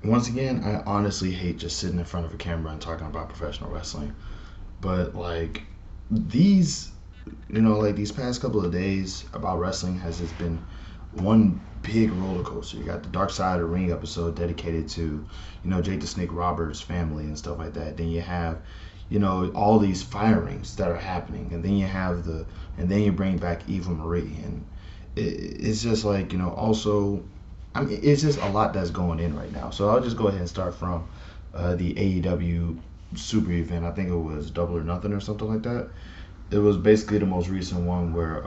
Once again, I honestly hate just sitting in front of a camera and talking about professional wrestling. But like these, like these past couple of days about wrestling has just been one big roller coaster. You got the Dark Side of the Ring episode dedicated to, Jake the Snake Roberts' family and stuff like that. Then you have, all these firings that are happening, and then and then you bring back Eva Marie, and it's just like also, I mean, it's just a lot that's going in right now. So I'll just go ahead and start from the AEW super event. I think it was Double or Nothing or something like that. It was basically the most recent one where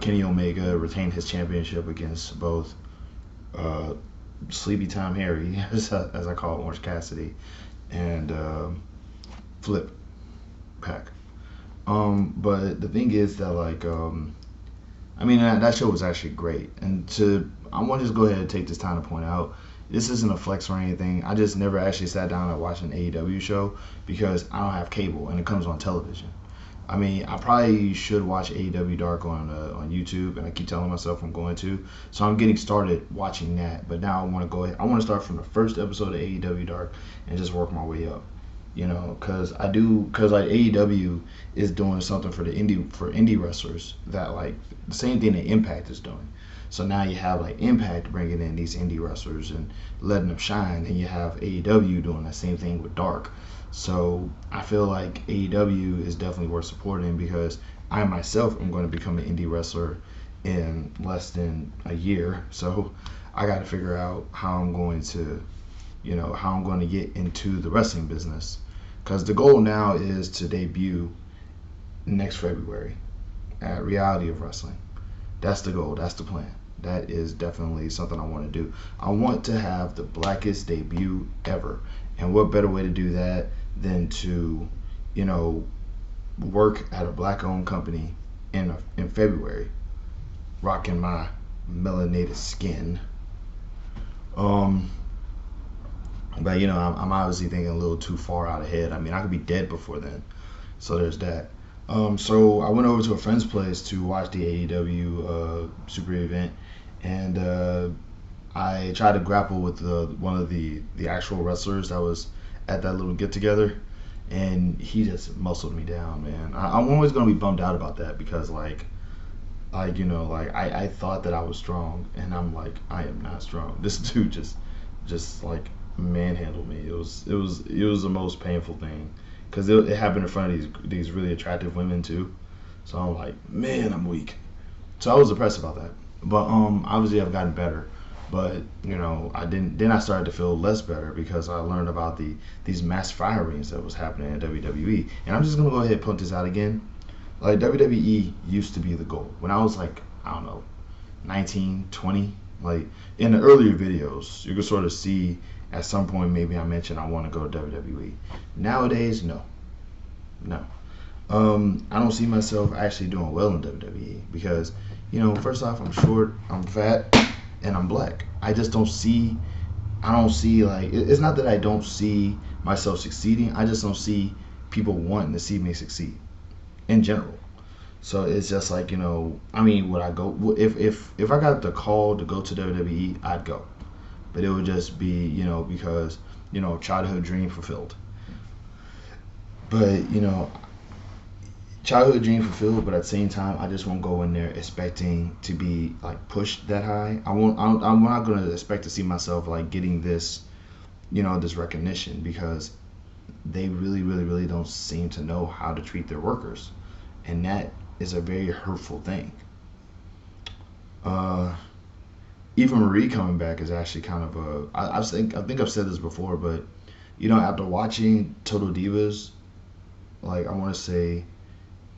Kenny Omega retained his championship against both uh, Sleepy Time Harry, as I call it, Orange Cassidy, and Flip Pack. But the thing is that I mean that show was actually great, and I want to just go ahead and take this time to point out this isn't a flex or anything. I just never actually sat down and watched an AEW show because I don't have cable and it comes on television. I mean, I probably should watch AEW Dark on YouTube, and I keep telling myself I'm going to. So I'm getting started watching that, but now I want to go ahead. I want to start from the first episode of AEW Dark and just work my way up. Because like AEW is doing something for indie wrestlers that like the same thing that Impact is doing. So now you have like Impact bringing in these indie wrestlers and letting them shine, and you have AEW doing the same thing with Dark. So I feel like AEW is definitely worth supporting because I myself am going to become an indie wrestler in less than a year. So I got to figure out how I'm going to get into the wrestling business. Because the goal now is to debut next February at Reality of Wrestling. That's the goal. That's the plan. That is definitely something I want to do. I want to have the blackest debut ever. And what better way to do that than to, you know, work at a black owned company in February, rocking my melanated skin. Um, but I'm obviously thinking a little too far out ahead. I mean, I could be dead before then. So there's that. So I went over to a friend's place to watch the AEW Super event, and I tried to grapple with one of the actual wrestlers that was at that little get together, and he just muscled me down, man. I'm always gonna be bummed out about that because I thought that I was strong, and I'm like I am not strong. This dude just like manhandled me. It was the most painful thing because it happened in front of these really attractive women too. So I'm like, man, I'm weak. So I was depressed about that. But obviously I've gotten better. But I didn't. Then I started to feel less better because I learned about these mass firings that was happening in WWE. And I'm just gonna go ahead and put this out again. Like WWE used to be the goal. When I was like, I don't know, 19, 20, like in the earlier videos, you could sort of see at some point maybe I mentioned I want to go to WWE. Nowadays, no. No. I don't see myself actually doing well in WWE because, first off, I'm short, I'm fat, and I'm black. I don't see like, it's not that I don't see myself succeeding, I just don't see people wanting to see me succeed in general. So it's just like I mean, would I go if I got the call to go to WWE? I'd go, but it would just be because childhood dream fulfilled. But childhood dream fulfilled. But at the same time, I just won't go in there expecting to be like pushed that high. I'm not gonna expect to see myself like getting this this recognition because they really really really don't seem to know how to treat their workers, and that is a very hurtful thing. Uh, Eva Marie coming back is actually kind of I think I've said this before, but after watching Total Divas, like I want to say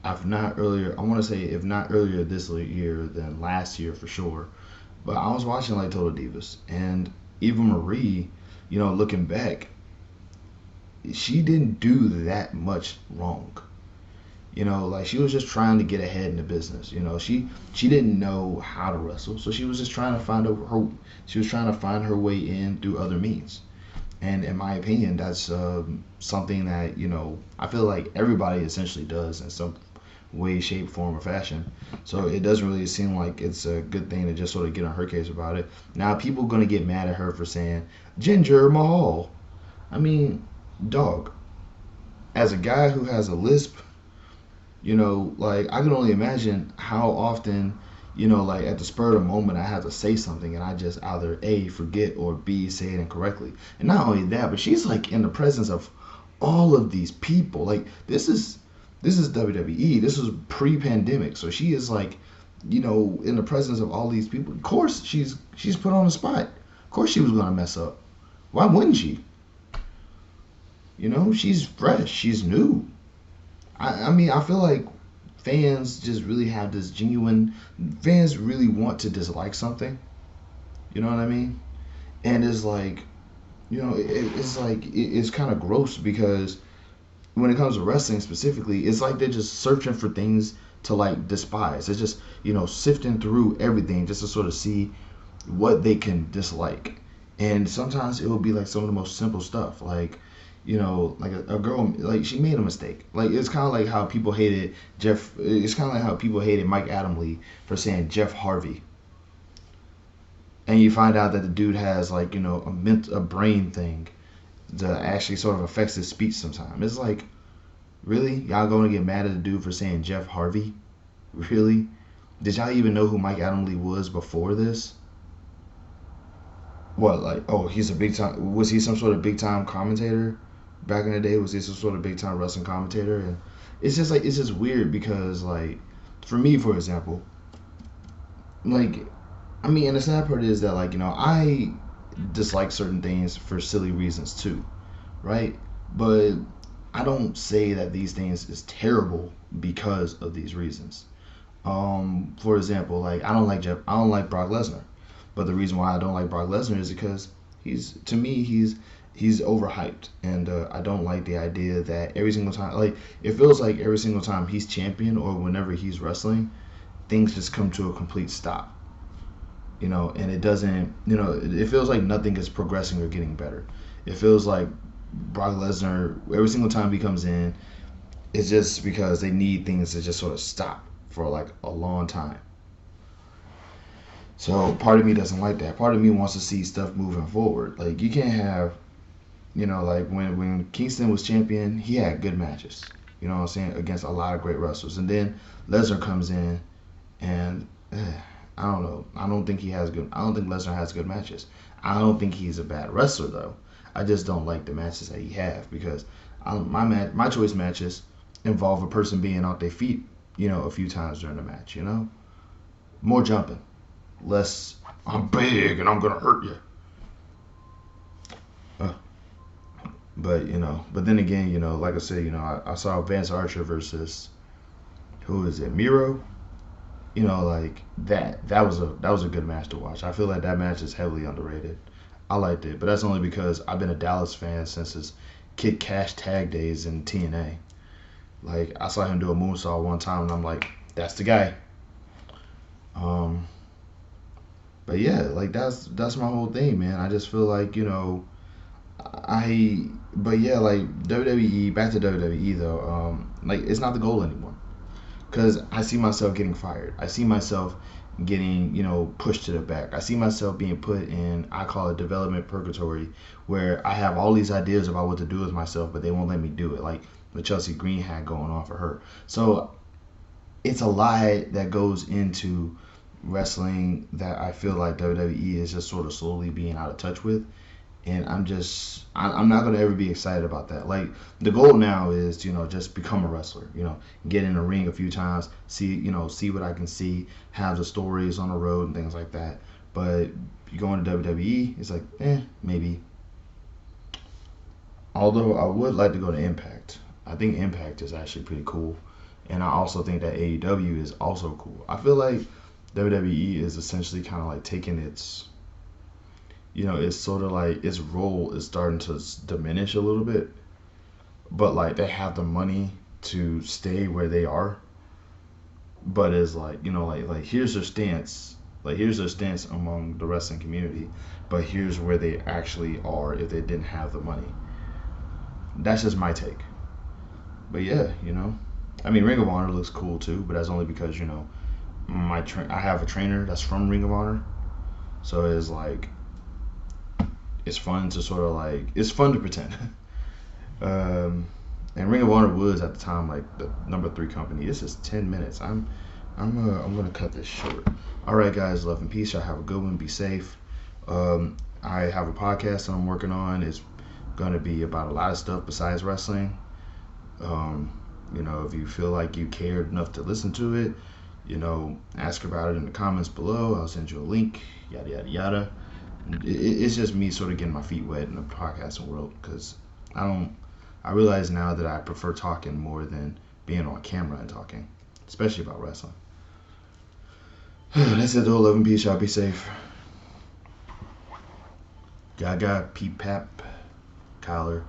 I've not earlier I want to say if not earlier this year then last year for sure, but I was watching like Total Divas and Eva Marie, looking back, she didn't do that much wrong. Like she was just trying to get ahead in the business. She didn't know how to wrestle, so she was just trying to she was trying to find her way in through other means. And in my opinion, that's something that I feel like everybody essentially does in some way, shape, form, or fashion. So it doesn't really seem like it's a good thing to just sort of get on her case about it. Now people gonna get mad at her for saying Ginger Mahal. I mean, dog. As a guy who has a lisp, like I can only imagine how often, like at the spur of the moment, I have to say something and I just either A, forget, or B, say it incorrectly. And not only that, but she's like in the presence of all of these people. Like this is WWE. This was pre-pandemic, so she is like, in the presence of all these people. Of course, she's put on the spot. Of course, she was gonna mess up. Why wouldn't she? She's fresh. She's new. I mean, I feel like fans just really have this genuine. Fans really want to dislike something. You know what I mean? And it's like, it's like it's kind of gross because when it comes to wrestling specifically, it's like they're just searching for things to like despise. It's just sifting through everything just to sort of see what they can dislike. And sometimes it will be like some of the most simple stuff, like like a girl, like she made a mistake. Like it's kind of like how people hated Jeff. It's kind of like how people hated Mike Adamle for saying Jeff Harvey. And you find out that the dude has like a brain thing that actually sort of affects his speech sometimes. It's like, really, y'all going to get mad at the dude for saying Jeff Harvey? Really? Did y'all even know who Mike Adamle was before this? What, like, oh, he's a big time, was he some sort of big time commentator back in the day? Was he some sort of big time wrestling commentator? And it's just like, it's just weird because, like, for me, for example, like, I mean, and the sad part is that, like, I dislike certain things for silly reasons too, right? But I don't say that these things is terrible because of these reasons. For example, like I don't like Brock Lesnar, but the reason why I don't like Brock Lesnar is because to me, he's overhyped, and I don't like the idea that every single time, like it feels like every single time he's champion or whenever he's wrestling, things just come to a complete stop. And it doesn't, it feels like nothing is progressing or getting better. It feels like Brock Lesnar, every single time he comes in, it's just because they need things to just sort of stop for like a long time. So part of me doesn't like that. Part of me wants to see stuff moving forward. Like you can't have, like when Kingston was champion, he had good matches. You know what I'm saying? Against a lot of great wrestlers. And then Lesnar comes in and I don't know. I don't think Lesnar has good matches. I don't think he's a bad wrestler though. I just don't like the matches that he have because my choice matches involve a person being off their feet, a few times during the match. More jumping, less I'm big and I'm gonna hurt you. But then again, like I said, I saw Vance Archer versus who is it, Miro. Like that was a good match to watch. I feel like that match is heavily underrated. I liked it, but that's only because I've been a Dallas fan since his Kid Cash tag days in TNA. Like I saw him do a moonsault one time, and I'm like, that's the guy. But yeah, like that's my whole thing, man. I just feel like but yeah, like WWE. Back to WWE though. Like it's not the goal anymore. Because I see myself getting fired. I see myself getting, pushed to the back. I see myself being put in, I call it development purgatory, where I have all these ideas about what to do with myself, but they won't let me do it, like what Chelsea Green had going on for her. So it's a lie that goes into wrestling that I feel like WWE is just sort of slowly being out of touch with. And I'm not going to ever be excited about that. Like the goal now is just become a wrestler, get in the ring a few times, see what I can see, have the stories on the road and things like that. But you go into WWE, it's like maybe. Although I would like to go to Impact. I think Impact is actually pretty cool, and I also think that AEW is also cool. I feel like WWE is essentially kind of like taking it's sort of like its role is starting to diminish a little bit, but like they have the money to stay where they are. But it's like like here's their stance, among the wrestling community, but here's where they actually are if they didn't have the money. That's just my take. But yeah, I mean, Ring of Honor looks cool too, but that's only because I have a trainer that's from Ring of Honor, so it's like it's fun to sort of like it's fun to pretend. um, and Ring of Honor was at the time like the number 3 company. This is 10 minutes. I'm gonna cut this short. All right, guys, love and peace. Y'all have a good one. Be safe. I have a podcast that I'm working on. It's gonna be about a lot of stuff besides wrestling. Um, if you feel like you cared enough to listen to it, ask about it in the comments below. I'll send you a link. Yada yada yada. It's just me sort of getting my feet wet in the podcasting world because I don't. I realize now that I prefer talking more than being on camera and talking, especially about wrestling. That's it though. Love and peace. Y'all be safe. Gaga, Peep Pap, Collar.